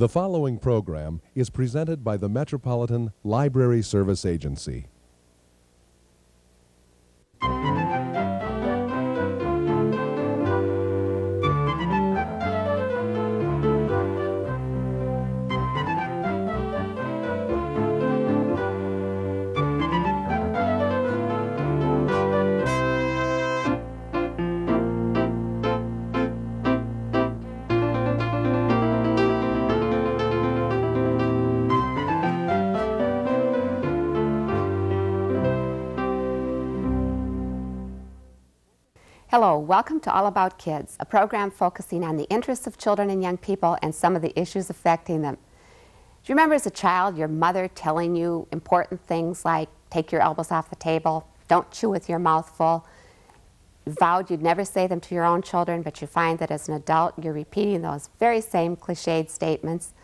The following program is presented by the Metropolitan Library Service Agency. Hello, welcome to All About Kids, a program focusing on the interests of children and young people and some of the issues affecting them. Do you remember as a child your mother telling you important things like take your elbows off the table, don't chew with your mouth full? You vowed you'd never say them to your own children, but you find that as an adult you're repeating those very same cliched statements.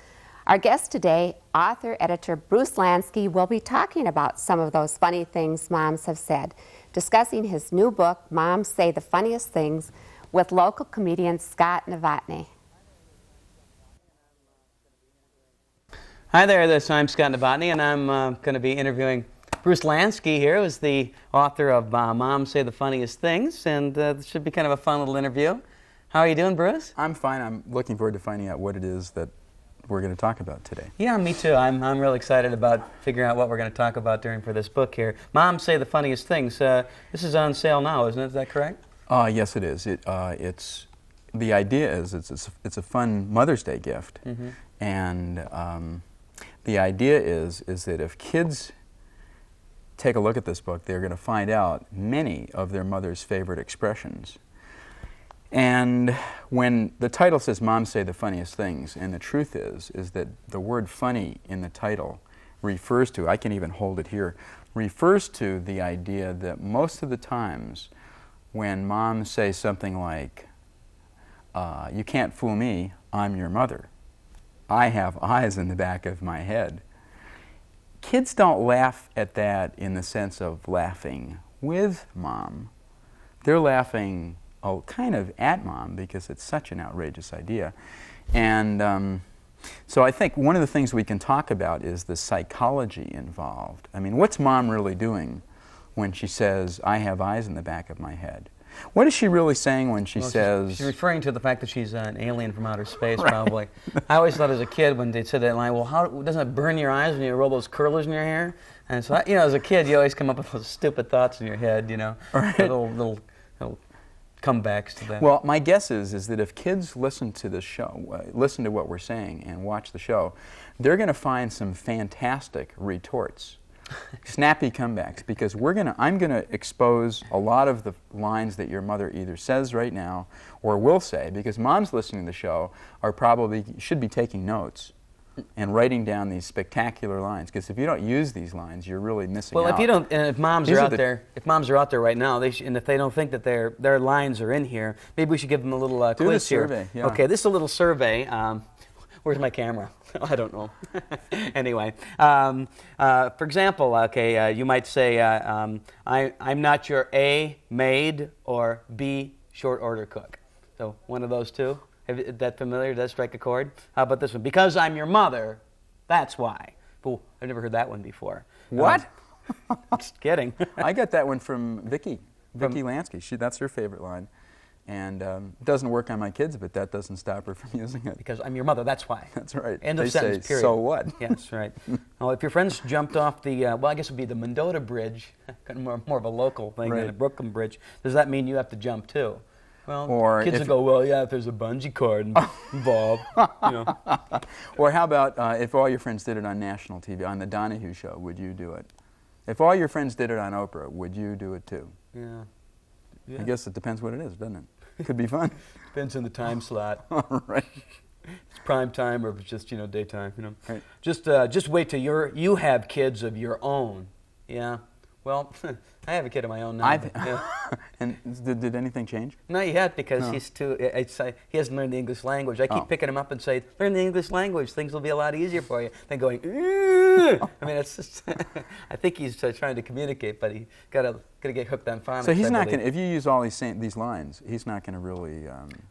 Our guest today, author-editor Bruce Lansky, will be talking about some of those funny things moms have said, discussing his new book, Moms Say the Funniest Things, with local comedian Scott Novotny. Hi there, I'm Scott Novotny, and I'm going to be interviewing Bruce Lansky here, who's the author of Moms Say the Funniest Things, and this should be kind of a fun little interview. How are you doing, Bruce? I'm fine. I'm looking forward to finding out what it is that we're going to talk about today. Yeah, me too. I'm really excited about figuring out what we're going to talk about for this book here. Moms Say the Funniest Things. This is on sale now, isn't it? Is that correct? Yes, it is. The idea is it's a fun Mother's Day gift, and the idea is that if kids take a look at this book, they're going to find out many of their mother's favorite expressions. And when the title says Moms Say the Funniest Things, and the truth is that the word funny in the title refers to, I can even hold it here, refers to the idea that most of the times when moms say something like, you can't fool me, I'm your mother, I have eyes in the back of my head, kids don't laugh at that in the sense of laughing with mom. They're laughing kind of at mom because it's such an outrageous idea. And so I think one of the things we can talk about is the psychology involved. I mean, what's mom really doing when she says, I have eyes in the back of my head? What is she really saying when she says... She's referring to the fact that she's an alien from outer space, Right. probably. I always thought as a kid when they said that line, well, doesn't it burn your eyes when you roll those curlers in your hair? And so, as a kid, you always come up with those stupid thoughts in your head, Right. little comebacks to that. Well, my guess is that if kids listen to this show, listen to what we're saying and watch the show, they're going to find some fantastic retorts, snappy comebacks, because I'm going to expose a lot of the lines that your mother either says right now or will say, because moms listening to the show should be taking notes and writing down these spectacular lines, because if you don't use these lines, you're really missing out. Well, if you don't, and if moms are out there right now, and if they don't think that their lines are in here, maybe we should give them a little quiz Do the survey, here. yeah. Okay, this is a little survey. Where's my camera? I don't know. Anyway, for example, you might say, I'm not your A, maid, or B, short order cook. So one of those two. Is that familiar? Does that strike a chord? How about this one? Because I'm your mother, that's why. Oh, I've never heard that one before. What? Just kidding. I got that one from Vicki Lansky. That's her favorite line. And it doesn't work on my kids, but that doesn't stop her from using it. Because I'm your mother, that's why. That's right. End of sentence, say, period. So what? Yes, right. Well, if your friends jumped off the, I guess it would be the Mendota Bridge, more of a local thing than the Brooklyn Bridge, does that mean you have to jump too? Well, or kids will go, well, yeah, if there's a bungee cord involved, Or how about if all your friends did it on national TV, on the Donahue Show, would you do it? If all your friends did it on Oprah, would you do it too? Yeah. I guess it depends what it is, doesn't it? Could be fun. Depends on the time slot. All right. It's prime time or if it's just, daytime, Right. Just wait till you have kids of your own. Yeah. Well, I have a kid of my own now. And did anything change? Not yet, because he's he hasn't learned the English language. I keep picking him up and say, learn the English language. Things will be a lot easier for you than going, I mean, it's just, I think he's trying to communicate, but he gotta get hooked on phonics. So he's not going to, if you use all these lines, he's not going to really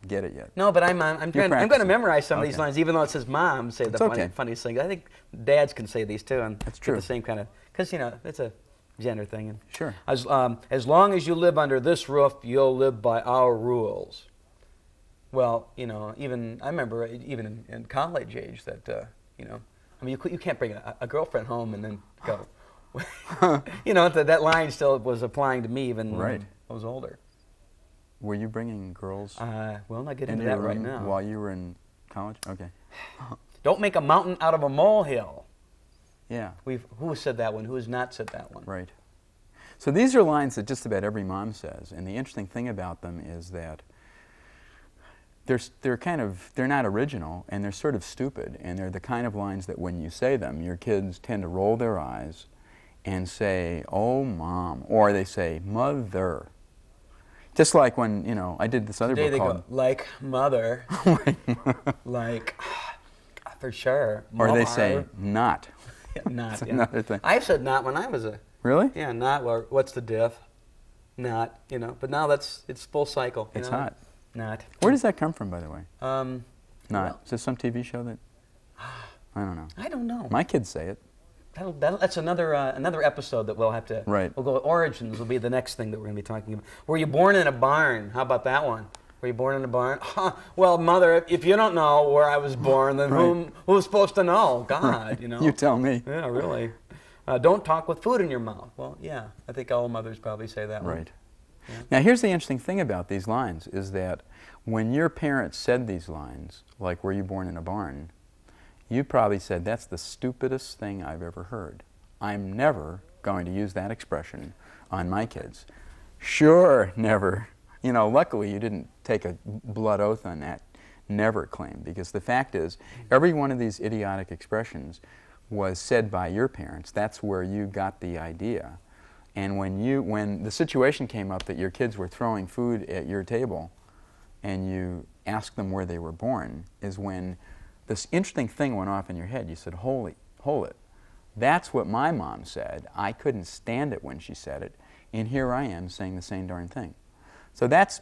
get it yet. No, but I'm going to memorize some of these Okay. lines, even though it says mom say the okay. funniest thing. I think dads can say these too, and That's get true. the same kind of, because it's a gender thing. And Sure. As long as you live under this roof, you'll live by our rules. Well, even I remember even in college age that I mean you can't bring a girlfriend home and then go. That line still was applying to me even Right. when I was older. Were you bringing girls We'll not get into your that right room now. while you were in college? Okay. Don't make a mountain out of a molehill. Yeah. Who said that one? Who has not said that one? Right. So these are lines that just about every mom says, and the interesting thing about them is that they're not original, and they're sort of stupid, and they're the kind of lines that when you say them, your kids tend to roll their eyes and say, "Oh, Mom," or they say, "Mother." Just like when, I did this other Today book they called... go, like mother, like, for sure. Or they Mother. say, "Not." Not, That's another thing. I've said not when I was Really? Yeah, not, or what's the diff? Not, but now it's full cycle. It's hot. Not. Where does that come from, by the way? Well, Not. Is this some TV show that... I don't know. I don't know. My kids say it. That's another episode that we'll have to... Right. We'll go, origins will be the next thing that we're going to be talking about. Were you born in a barn? How about that one? Were you born in a barn? Well, Mother, if you don't know where I was born, then Right. who's supposed to know? God, You tell me. Yeah, really. Don't talk with food in your mouth. Well, yeah, I think all mothers probably say that one. Right. Now, here's the interesting thing about these lines is that when your parents said these lines, like, "Were you born in a barn?" you probably said, "That's the stupidest thing I've ever heard. I'm never going to use that expression on my kids." Sure, never. Luckily you didn't take a blood oath on that never claim, because the fact is, every one of these idiotic expressions was said by your parents. That's where you got the idea. And when the situation came up that your kids were throwing food at your table and you asked them where they were born, is when this interesting thing went off in your head. You said, hold it. That's what my mom said. I couldn't stand it when she said it, and here I am saying the same darn thing. So that's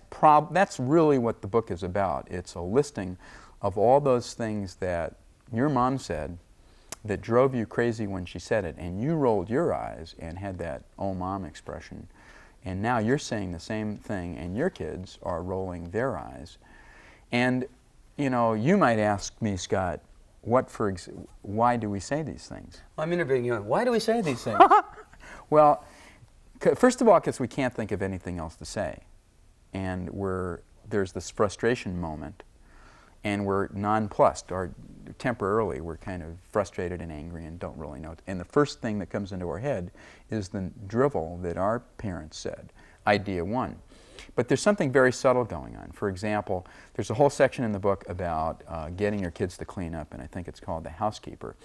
really what the book is about. It's a listing of all those things that your mom said that drove you crazy when she said it, and you rolled your eyes and had that "oh, Mom" expression, and now you're saying the same thing, and your kids are rolling their eyes. And you might ask me, Scott, why do we say these things? Well, I'm interviewing you. Why do we say these things? Well, first of all, because we can't think of anything else to say, and there's this frustration moment, and we're nonplussed, or temporarily we're kind of frustrated and angry and don't really know. And the first thing that comes into our head is the drivel that our parents said, idea one. But there's something very subtle going on. For example, there's a whole section in the book about getting your kids to clean up, and I think it's called The Housekeeper.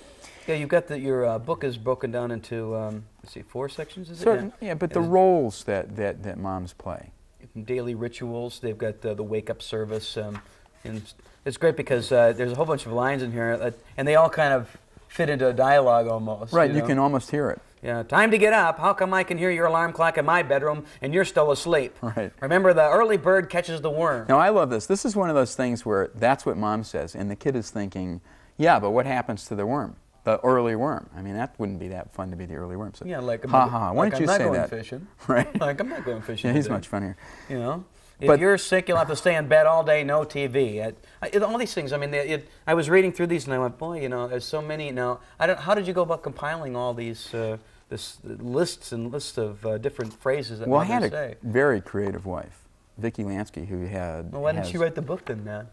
Yeah, you've got your book is broken down into 4 sections, is it? Yeah, but the roles that moms play. Daily rituals. They've got the wake-up service, and it's great because there's a whole bunch of lines in here, and they all kind of fit into a dialogue almost. Right, you can almost hear it. Yeah, time to get up. How come I can hear your alarm clock in my bedroom and you're still asleep? Right. Remember, the early bird catches the worm. Now, I love this. This is one of those things where that's what Mom says, and the kid is thinking, yeah, but what happens to the worm? The early worm. I mean, that wouldn't be that fun to be the early worm. So, Yeah, like, why like don't you I'm say not going that? fishing. Right. Like, I'm not going fishing Yeah, he's today. much funnier. If But- you're sick, you'll have to stay in bed all day, no TV. All these things. I mean, I was reading through these and I went, boy, there's so many. Now, how did you go about compiling all these lists and lists of different phrases that Well, I mothers had say? a very creative wife, Vicki Lansky, who had... Well, why didn't she write the book then, Dad?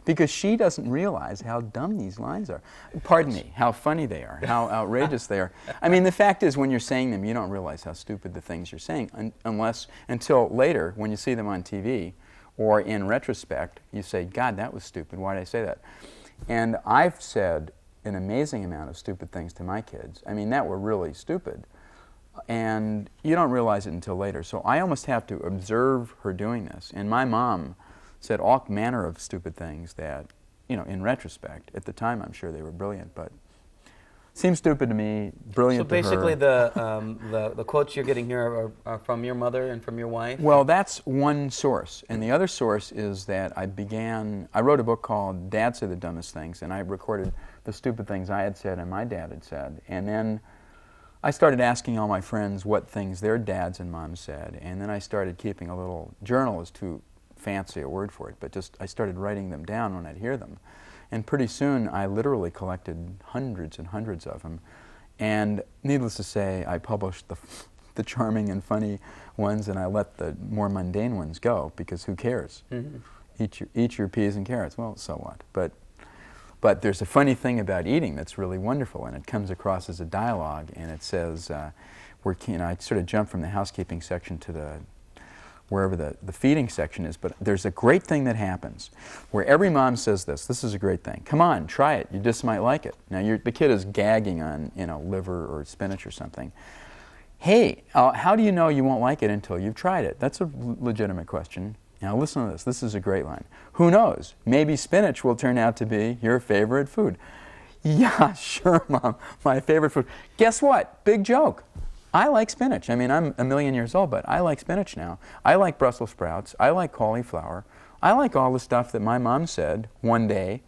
Because she doesn't realize how dumb these lines are. Pardon me, how funny they are, how outrageous they are. I mean, the fact is, when you're saying them, you don't realize how stupid the things you're saying until later, when you see them on TV, or in retrospect, you say, God, that was stupid. Why did I say that? And I've said an amazing amount of stupid things to my kids. I mean, that were really stupid. And you don't realize it until later. So I almost have to observe her doing this. And my mom said all manner of stupid things that, in retrospect, at the time I'm sure they were brilliant. But Seems stupid to me, brilliant So basically to her. the quotes you're getting here are from your mother and from your wife? Well, that's one source. And the other source is that I wrote a book called Dad Said the Dumbest Things, and I recorded the stupid things I had said and my dad had said. And then I started asking all my friends what things their dads and moms said. And then I started keeping a little journal, is too fancy a word for it, but just I started writing them down when I'd hear them. And pretty soon, I literally collected hundreds and hundreds of them. And needless to say, I published the charming and funny ones, and I let the more mundane ones go, because who cares? Eat your peas and carrots. Well, so what? But there's a funny thing about eating that's really wonderful, and it comes across as a dialogue, and it says, I sort of jump from the housekeeping section to wherever the feeding section is, but there's a great thing that happens where every mom says this is a great thing. Come on, try it. You just might like it. Now the kid is gagging on liver or spinach or something. Hey, how do you know you won't like it until you've tried it? That's a legitimate question. Now listen to this. This is a great line. Who knows? Maybe spinach will turn out to be your favorite food. Yeah, sure, Mom. My favorite food. Guess what? Big joke. I like spinach. I mean, I'm a million years old, but I like spinach now. I like Brussels sprouts. I like cauliflower. I like all the stuff that my mom said one day,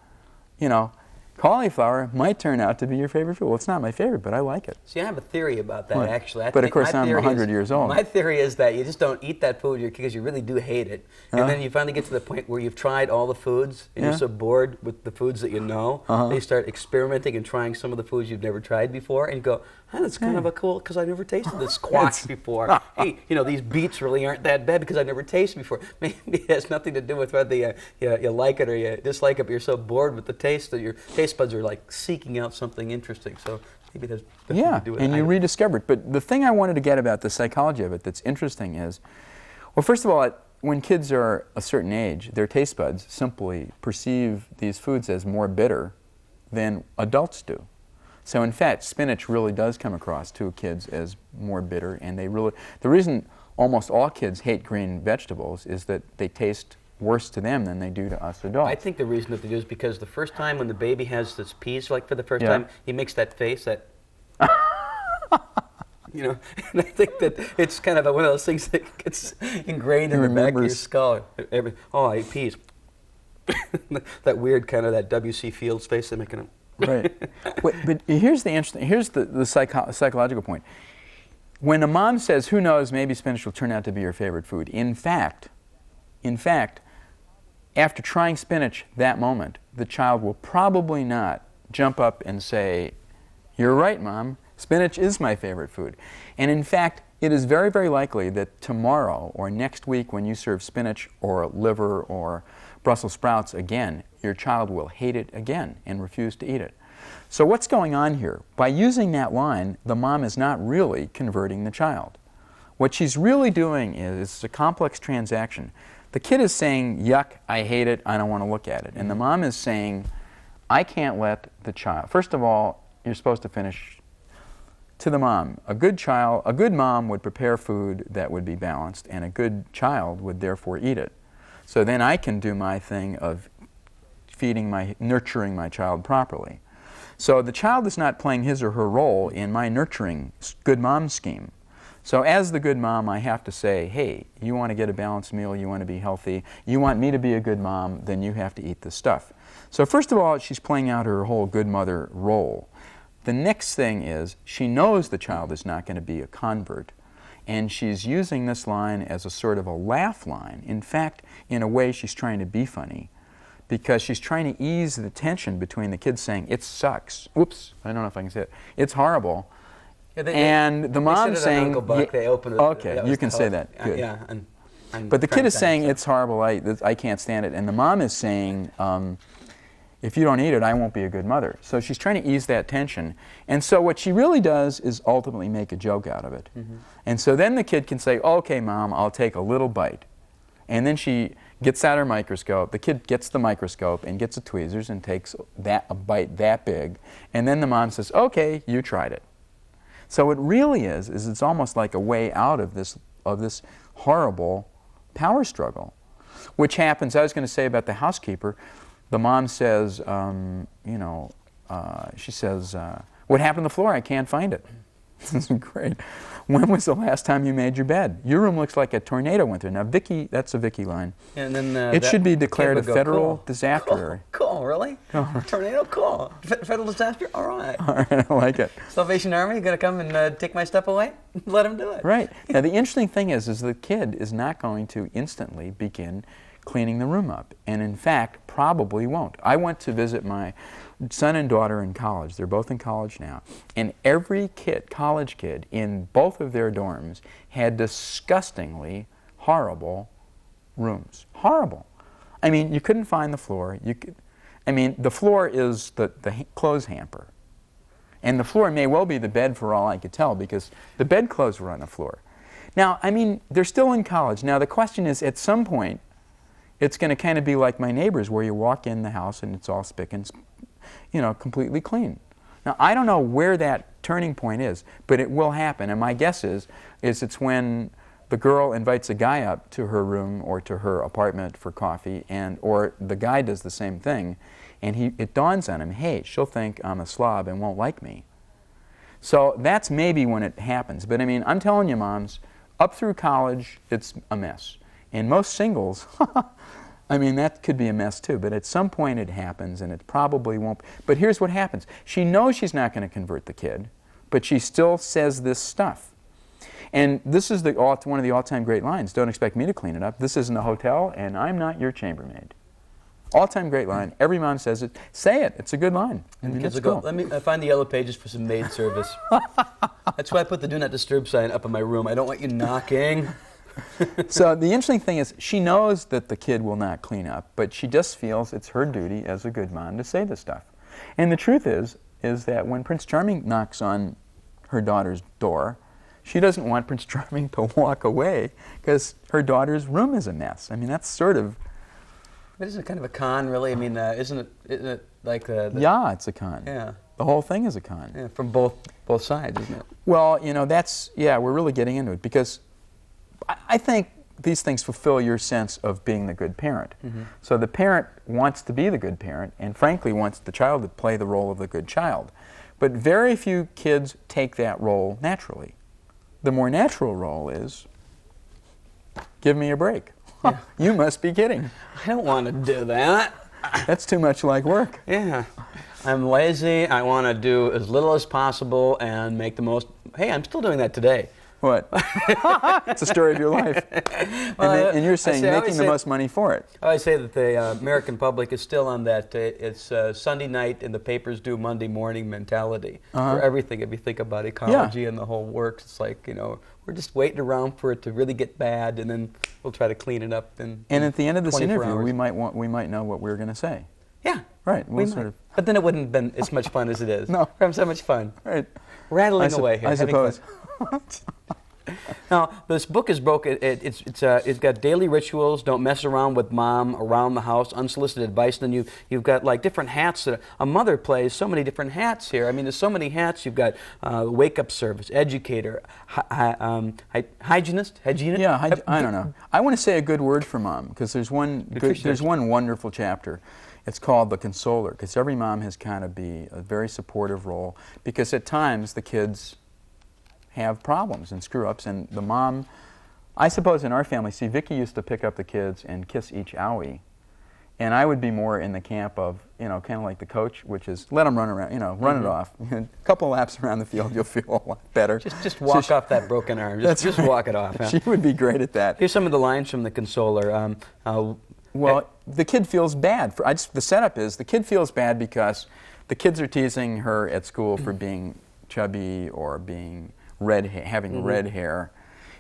cauliflower might turn out to be your favorite food. Well, it's not my favorite, but I like it. See, I have a theory about that, actually. But of course, I'm 100 years old. My theory is that you just don't eat that food because you really do hate it. And then you finally get to the point where you've tried all the foods, and you're so bored with the foods that you know, that you start experimenting and trying some of the foods you've never tried before, and you go, that's kind of a cool, because I've never tasted this squash before. Hey, these beets really aren't that bad because I've never tasted before. Maybe it has nothing to do with whether you like it or you dislike it, but you're so bored with the taste that your taste buds are like seeking out something interesting. So maybe there's nothing to do with it. And you rediscover it. But the thing I wanted to get about the psychology of it that's interesting is, well, first of all, when kids are a certain age, their taste buds simply perceive these foods as more bitter than adults do. So in fact, spinach really does come across to kids as more bitter, and the reason almost all kids hate green vegetables is that they taste worse to them than they do to us adults. I think the reason that they do is because the first time when the baby has this peas, like for the first time, he makes that face that, and I think that it's kind of one of those things that gets ingrained in the back of your skull. I ate peas. That weird kind of that W.C. Fields face they're making. Right. But here's the psychological point. When a mom says, who knows, maybe spinach will turn out to be your favorite food, in fact, after trying spinach that moment, the child will probably not jump up and say, you're right, Mom, spinach is my favorite food. And in fact, it is very, very likely that tomorrow or next week when you serve spinach or liver or Brussels sprouts again, your child will hate it again and refuse to eat it. So what's going on here? By using that line, the mom is not really converting the child. What she's really doing is, it's a complex transaction. The kid is saying, yuck, I hate it, I don't want to look at it. And the mom is saying, I can't let the child, first of all, you're supposed to finish to the mom. A good mom would prepare food that would be balanced, and a good child would therefore eat it. So then I can do my thing of nurturing my child properly. So the child is not playing his or her role in my nurturing good mom scheme. So as the good mom, I have to say, hey, you want to get a balanced meal, you want to be healthy, you want me to be a good mom, then you have to eat this stuff. So first of all, she's playing out her whole good mother role. The next thing is, she knows the child is not going to be a convert, and she's using this line as a sort of a laugh line. In fact, in a way, she's trying to be funny, because she's trying to ease the tension between the kids saying, it sucks. Oops, I don't know if I can say it. It's horrible. Yeah, and the mom saying, okay, you can say that. Good. Yeah, but the kid is saying, it's horrible, I can't stand it. And the mom is saying, if you don't eat it, I won't be a good mother. So she's trying to ease that tension. And so what she really does is ultimately make a joke out of it. Mm-hmm. And so then the kid can say, okay, Mom, I'll take a little bite. And then she gets out her microscope. The kid gets the microscope and gets the tweezers and takes a bite that big. And then the mom says, okay, you tried it. So it really is it's almost like a way out of this horrible power struggle, which happens. I was going to say about the housekeeper. The mom says, she says, What happened to the floor? I can't find it. This is great. When was the last time you made your bed? Your room looks like a tornado went through. Now, Vicky, that's a Vicky line. And then it should be declared a federal disaster area. Cool, really? Tornado, cool. Federal disaster? All right. All right, I like it. Salvation Army, going to come and take my stuff away? Let them do it. Right. Now, the interesting thing is the kid is not going to instantly begin cleaning the room up, and in fact, probably won't. I went to visit my son and daughter in college. They're both in college now. And every kid, college kid, in both of their dorms had disgustingly horrible rooms. Horrible. I mean, you couldn't find the floor. The floor is the clothes hamper. And the floor may well be the bed for all I could tell, because the bedclothes were on the floor. Now, I mean, they're still in college. Now, the question is, at some point, it's going to kind of be like my neighbors, where you walk in the house and it's all spick and completely clean. Now, I don't know where that turning point is, but it will happen. And my guess is it's when the girl invites a guy up to her room or to her apartment for coffee, or the guy does the same thing, and it dawns on him, hey, she'll think I'm a slob and won't like me. So that's maybe when it happens. But I mean, I'm telling you, moms, up through college, it's a mess. And most singles, I mean, that could be a mess too, but at some point it happens, and it probably won't. But here's what happens. She knows she's not going to convert the kid, but she still says this stuff. And this is one of the all-time great lines. Don't expect me to clean it up. This isn't a hotel, and I'm not your chambermaid. All-time great line. Every mom says it. Say it. It's a good line. And the kids will go, let me find the yellow pages for some maid service. That's why I put the Do Not Disturb sign up in my room. I don't want you knocking. So the interesting thing is, she knows that the kid will not clean up, but she just feels it's her duty as a good mom to say this stuff. And the truth is that when Prince Charming knocks on her daughter's door, she doesn't want Prince Charming to walk away because her daughter's room is a mess. I mean, that's sort of... But isn't it kind of a con, really? I mean, isn't it like the... Yeah, it's a con. Yeah. The whole thing is a con. Yeah, from both sides, isn't it? Well, we're really getting into it, because I think these things fulfill your sense of being the good parent. Mm-hmm. So the parent wants to be the good parent, and frankly wants the child to play the role of the good child. But very few kids take that role naturally. The more natural role is, give me a break. Yeah. You must be kidding. I don't want to do that. That's too much like work. Yeah. I'm lazy. I want to do as little as possible and make the most. Hey, I'm still doing that today. What? It's the story of your life. Well, and you're saying making the most money for it. I always say that the American public is still on that it's Sunday night and the papers due Monday morning mentality for everything. If you think about ecology and the whole works, it's like, we're just waiting around for it to really get bad, and then we'll try to clean it up. And at the end of this interview, we might know what we're going to say. Yeah. Right. We might. But then it wouldn't have been as much fun as it is. No. We're having so much fun. Right. Rattling away here. I suppose. Now, this book is broken. It's got daily rituals. Don't mess around with mom, around the house, unsolicited advice. And then you've got like different hats that a mother plays. So many different hats here. I mean, there's so many hats. You've got wake up service, educator, hygienist. Yeah, I don't know. I want to say a good word for mom, because there's one wonderful chapter. It's called The Consoler, because every mom has kind of be a very supportive role, because at times the kids have problems and screw-ups, and the mom, I suppose in our family, see, Vicky used to pick up the kids and kiss each owie, and I would be more in the camp of, kind of like the coach, which is let them run around, run it off. A couple laps around the field, you'll feel a lot better. Just walk off that broken arm. Just walk it off. Huh? She would be great at that. Here's some of the lines from The Consoler. The kid feels bad. The setup is the kid feels bad because the kids are teasing her at school for being chubby or being having red hair,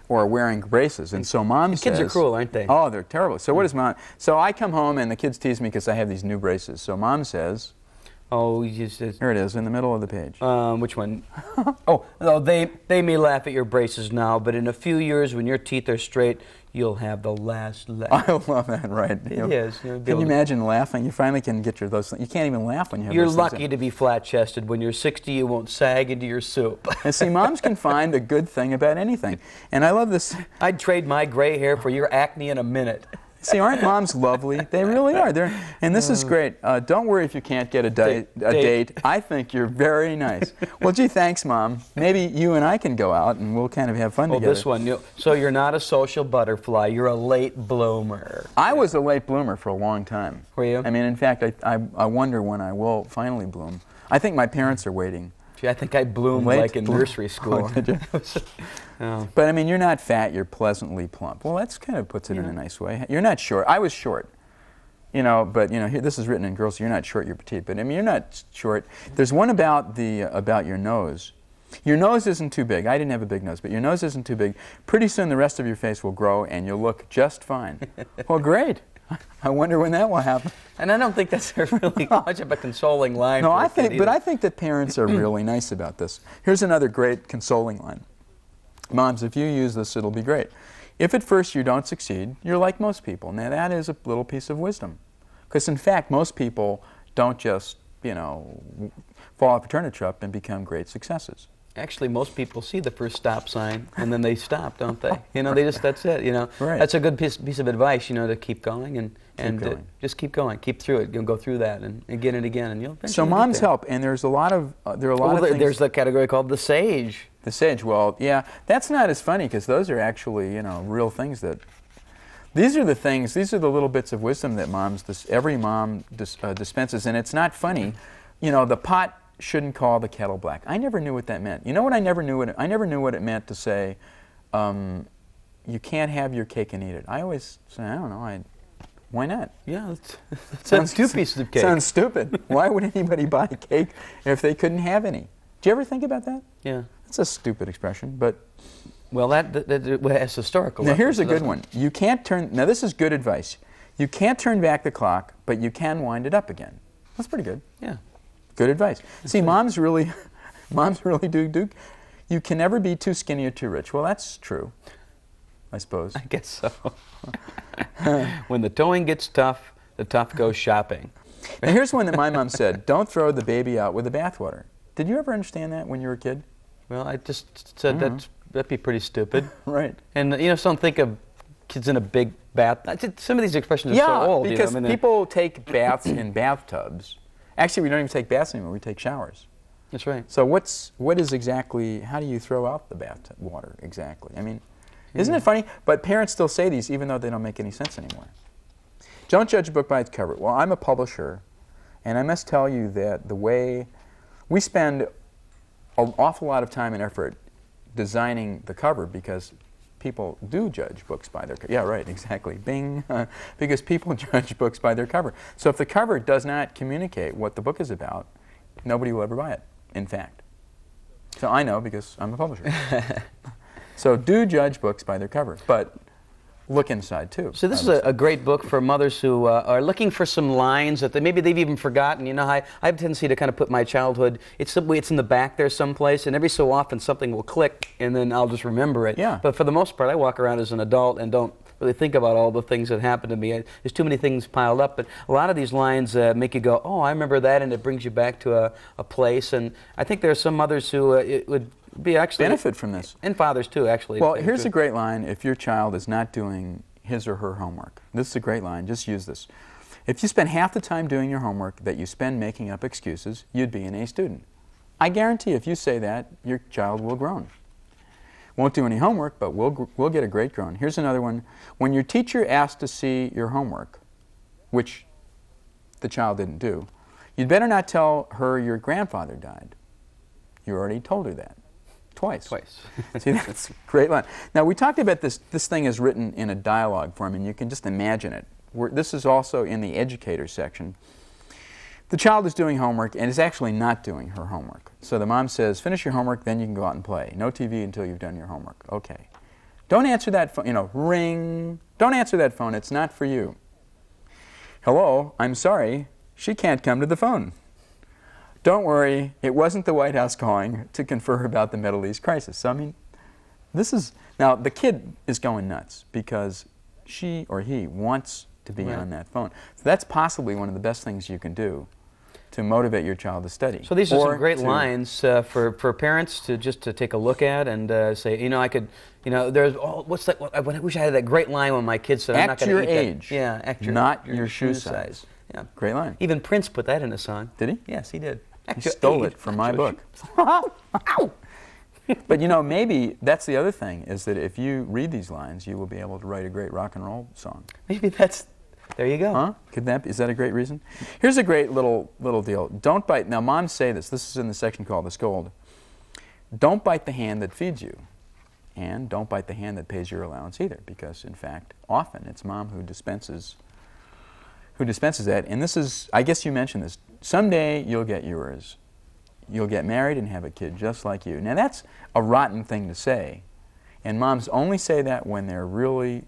or wearing braces, and so mom says... Kids are cruel, aren't they? Oh, they're terrible. So what does mom... So I come home and the kids tease me because I have these new braces. So mom says... Oh, here it is, in the middle of the page. Which one? They may laugh at your braces now, but in a few years when your teeth are straight, you'll have the last laugh. I love that, right. It is. Can you imagine laughing? You finally can get those things. You can't even laugh when you have You're those lucky to be flat-chested. When you're 60, you won't sag into your soup. And see, moms can find a good thing about anything. And I love this. I'd trade my gray hair for your acne in a minute. See, aren't moms lovely? They really are. And this is great. Don't worry if you can't get a date. I think you're very nice. Well, gee, thanks, Mom. Maybe you and I can go out and we'll kind of have fun together. This one. So you're not a social butterfly. You're a late bloomer. I was a late bloomer for a long time. Were you? I mean, in fact, I wonder when I will finally bloom. I think my parents are waiting. Gee, I think I bloomed like in nursery school. Oh, did you? Oh. But I mean, you're not fat, you're pleasantly plump. Well, that's kind of puts it in a nice way. You're not short. I was short, but here, this is written in girls, so you're not short, you're petite. But I mean, you're not short. There's one about your nose. Your nose isn't too big. I didn't have a big nose, but your nose isn't too big. Pretty soon the rest of your face will grow and you'll look just fine. Well, great. I wonder when that will happen. And I don't think that's really much of a consoling line. No, I think that parents are really nice about this. Here's another great consoling line. Moms, if you use this, it'll be great. If at first you don't succeed, you're like most people. Now, that is a little piece of wisdom. Because, in fact, most people don't just, fall off a turnip truck and become great successes. Actually, most people see the first stop sign and then they stop, don't they? That's it, Right. That's a good piece of advice, to keep going and going. just keep going. Keep through it. You'll go through that and again and again, and you'll eventually So get moms there. help, and there's a lot of of things. There's the category called the sage. The sage. Well, yeah, that's not as funny because those are actually real things that. These are the little bits of wisdom that every mom dispenses, and it's not funny. The pot shouldn't call the kettle black. I never knew what that meant. You know what I never knew what it meant to say, you can't have your cake and eat it. I always say, I don't know, why not? Yeah, that's two pieces of cake. Sounds stupid. Why would anybody buy cake if they couldn't have any? Do you ever think about that? Yeah. That's a stupid expression, but... Well, that has historical Now, here's a reference, good one. You can't turn... Now, this is good advice. You can't turn back the clock, but you can wind it up again. That's pretty good. Yeah. Good advice. See, moms really do. You can never be too skinny or too rich. Well, that's true, I suppose. I guess so. When the towing gets tough, the tough goes shopping. Now, here's one that my mom said, don't throw the baby out with the bathwater. Did you ever understand that when you were a kid? Well, I just said that'd be pretty stupid. Right. And, don't think of kids in a big bath. Some of these expressions are so old. Because people take baths in bathtubs. Actually, we don't even take baths anymore. We take showers. That's right. So how do you throw out the bath water exactly? I mean, isn't it funny? But parents still say these even though they don't make any sense anymore. Don't judge a book by its cover. Well, I'm a publisher, and I must tell you that the way we spend an awful lot of time and effort designing the cover because people do judge books by their cover. Yeah, right, exactly. Bing. Because people judge books by their cover. So if the cover does not communicate what the book is about, nobody will ever buy it, in fact. So I know because I'm a publisher. So do judge books by their cover, but look inside too. So this is a great book for mothers who are looking for some lines that maybe they've even forgotten. I have a tendency to kind of put my childhood, it's in the back there someplace, and every so often something will click, and then I'll just remember it. Yeah. But for the most part, I walk around as an adult and don't really think about all the things that happened to me. There's too many things piled up, but a lot of these lines make you go, oh, I remember that, and it brings you back to a place. And I think there are some mothers who it would be actually benefit from this. And fathers too, actually. Well, here's a great line if your child is not doing his or her homework. This is a great line. Just use this. If you spend half the time doing your homework that you spend making up excuses, you'd be an A student. I guarantee if you say that, your child will groan. Won't do any homework, but we'll get a great groan. Here's another one. When your teacher asks to see your homework, which the child didn't do, you'd better not tell her your grandfather died. You already told her that. Twice. See, that's a great line. Now, we talked about this. This thing is written in a dialogue form, and you can just imagine it. This is also in the educator section. The child is doing homework and is actually not doing her homework. So the mom says, finish your homework, then you can go out and play. No TV until you've done your homework. Okay. Don't answer that phone. Ring. Don't answer that phone. It's not for you. Hello, I'm sorry. She can't come to the phone. Don't worry, it wasn't the White House calling to confer about the Middle East crisis. So, I mean, now the kid is going nuts because she or he wants to be on that phone. So that's possibly one of the best things you can do to motivate your child to study. So these are Or some great to- lines for parents to just to take a look at and say, you know, I could, you know, there's, oh, what's that? I wish I had that great line when my kids said, I'm not Act going your to eat age, that. Yeah, act not your shoe size. Yeah. Great line. Even Prince put that in a song. Did he? Yes, he did. Act He your stole age, it from not my your book. Ow! But you know, maybe that's the other thing, is that if you read these lines, you will be able to write a great rock and roll song. Maybe that's, there you go. Huh? Is that a great reason? Here's a great little deal. Don't bite, now moms say this is in the section called The Scold. Don't bite the hand that feeds you, and don't bite the hand that pays your allowance either, because in fact, often it's mom who dispenses that. And this is, I guess you mentioned this, someday you'll get yours. You'll get married and have a kid just like you. Now that's a rotten thing to say, and moms only say that when they're really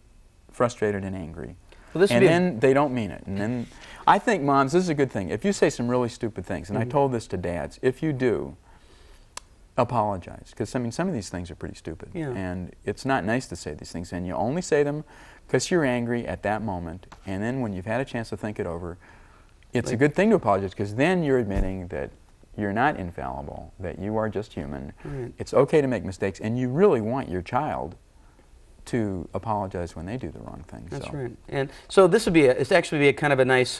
frustrated and angry. Well, this would And be then they don't mean it. And then I think moms, this is a good thing. If you say some really stupid things, and I told this to dads, if you do, apologize. Because I mean, some of these things are pretty stupid. Yeah. And it's not nice to say these things. And you only say them because you're angry at that moment. And then when you've had a chance to think it over, it's a good thing to apologize, because then you're admitting that you're not infallible, that you are just human. Right. It's okay to make mistakes, and you really want your child to apologize when they do the wrong thing. That's so. right. And so this would be it's actually be a kind of a nice,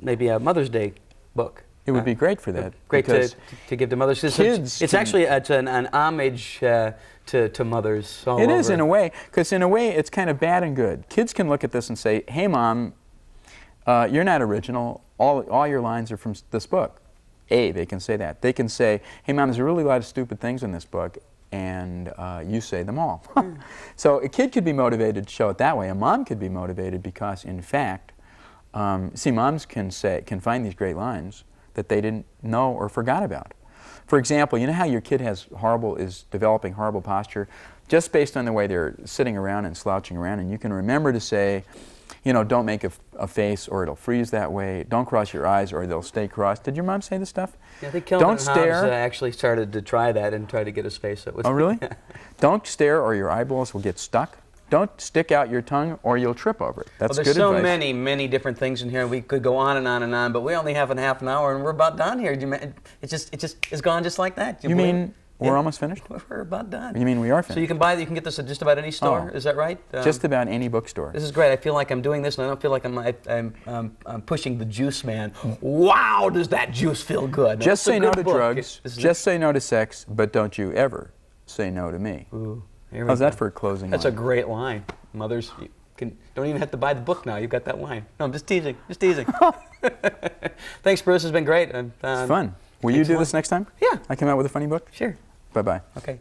maybe a Mother's Day book. It would be great for that. Great because to give to mothers. kids It's can- actually an homage to mothers all It over. is in a way, because in a way it's kind of bad and good. Kids can look at this and say, hey mom, you're not original. All your lines are from this book. They can say that. They can say, hey mom, there's a really lot of stupid things in this book, and you say them all. So a kid could be motivated to show it that way. A mom could be motivated because, in fact, see, moms can find these great lines that they didn't know or forgot about. For example, you know how your kid is developing horrible posture just based on the way they're sitting around and slouching around, and you can remember to say, you know, don't make a face or it'll freeze that way. Don't cross your eyes or they'll stay crossed. Did your mom say this stuff? Yeah, I think Kelvin Don't Hobbes stare. actually started to try that and try to get his face. That was Oh, really? Don't stare or your eyeballs will get stuck. Don't stick out your tongue or you'll trip over it. That's Well, good there's so advice. many different things in here. We could go on and on and on, but we only have a half an hour and we're about done here. It's gone just like that. You believe mean it? we're Yeah. almost finished? We're about done. You mean we are So finished? you can get this at just about any store. Oh. Is that right? Just about any bookstore. This is great. I feel like I'm doing this, and I don't feel like I'm pushing the juice man. Wow, does that juice feel good? Just It's a say no good to book. drugs. This is Just say no to sex, but don't you ever say no to me. Ooh, here we How's that go. for a closing That's a line? great line. Mothers, you don't even have to buy the book now. You've got that line. No, I'm just teasing. Just teasing. Thanks, Bruce. It's been great. It's fun. Will you thanks a do lot. this next time? Yeah. I come out with a funny book? Sure. Bye-bye. Okay.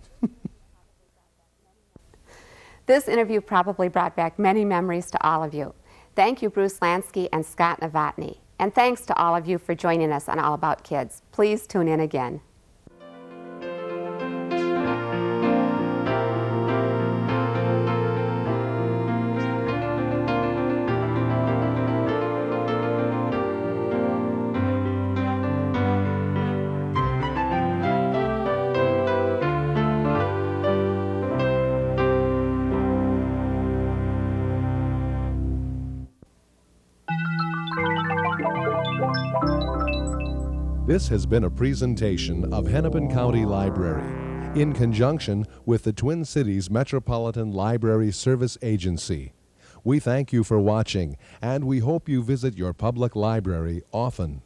This interview probably brought back many memories to all of you. Thank you, Bruce Lansky and Scott Novotny. And thanks to all of you for joining us on All About Kids. Please tune in again. This has been a presentation of Hennepin County Library in conjunction with the Twin Cities Metropolitan Library Service Agency. We thank you for watching, and we hope you visit your public library often.